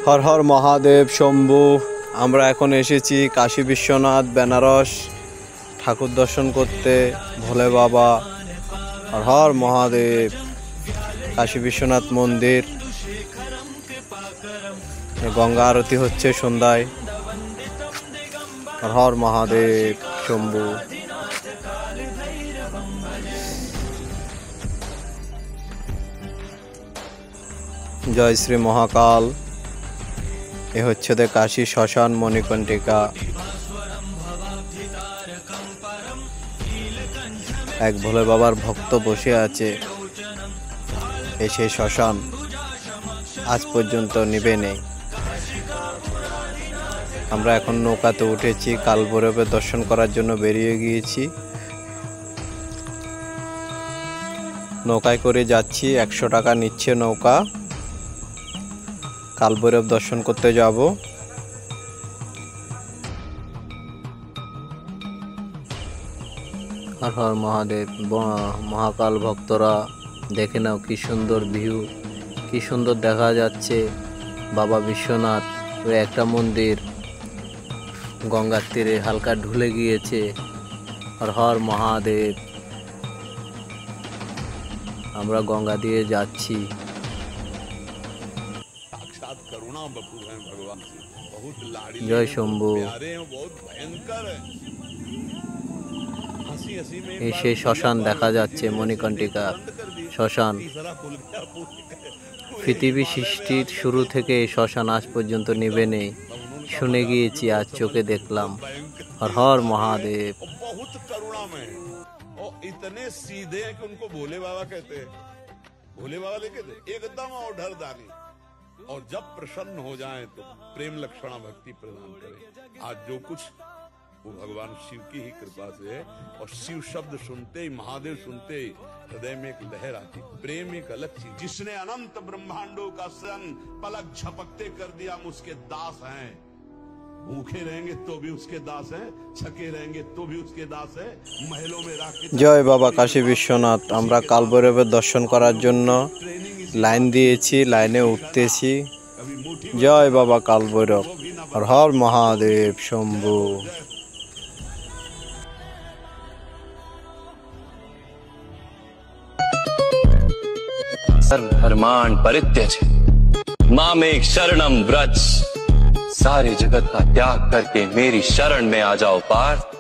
হর হর মহাদেব শম্ভু। আমরা এখন এসেছি কাশী বিশ্বনাথ বেনারস ঠাকুর দর্শন করতে। ভোলে বাবা, হর হর মহাদেব। কাশী বিশ্বনাথ মন্দির, গঙ্গা আরতি হচ্ছে সন্ধ্যায়। হর হর মহাদেব শম্ভু। জয় শ্রী মহাকাল। এ হচ্ছে কাশী শ্মশান মণিকণ্ঠিকা। এক ভোলে বাবার ভক্ত বসে আছে, এসে শ্মশান আজ পর্যন্ত নিবে নেই। আমরা এখন নৌকাতে উঠেছি, কালভৈরবের দর্শন করার জন্য বেরিয়ে গিয়েছি। নৌকায় করে যাচ্ছি, 100 টাকা নিচ্ছে নৌকা। কালভৈরব দর্শন করতে যাব। হর হর মহাদেব। মহাকাল ভক্তরা দেখে নাও কি সুন্দর ভিউ, কি সুন্দর দেখা যাচ্ছে। বাবা বিশ্বনাথ ওই একটা মন্দির গঙ্গার তীরে হালকা ঢুলে গিয়েছে। হর হর মহাদেব। আমরা গঙ্গা দিয়ে যাচ্ছি। জয় শম্ভু। এই সেই শ্মশান দেখা যাচ্ছে, মণিকণ্ঠিকা শ্মশান। পৃথিবী সৃষ্টির শুরু থেকে এই শ্মশান আজ পর্যন্ত নিভে নেই। শুনে গিয়েছি, আজ চোখে দেখলাম। হর হর মহাদেব। इतने सीधे हैं कि उनको भोले बाबा कहते हैं। भोले बाबा देखे थे एकदम और डर दानी, और जब प्रसन्न हो जाएं तो प्रेम लक्षणा भक्ति प्रदान करें। आज जो कुछ वो भगवान शिव की ही कृपा से है। और शिव शब्द सुनते ही, महादेव सुनते ही हृदय में एक लहर आती। प्रेम एक अलग चीज। जिसने अनंत ब्रह्मांडों का सृजन पलक झपकते कर दिया, हम उसके दास हैं। भूखे रहेंगे तो भी उसके दास हैं, छके रहेंगे तो भी उसके दास हैं। महलों में राकेश। জয় বাবা কাশী বিশ্বনাথ। আমরা কালভৈরবের দর্শন করার জন্য লাইন দিয়েছি, লাইনে উঠতেছি। জয় বাবা কালভৈরব। হর হর মহাদেব শম্ভু। सर्व धर्मान परित्यज मामेक शरणम व्रज। सारे जगत का त्याग करके मेरी शरण में आ जाओ पार्थ।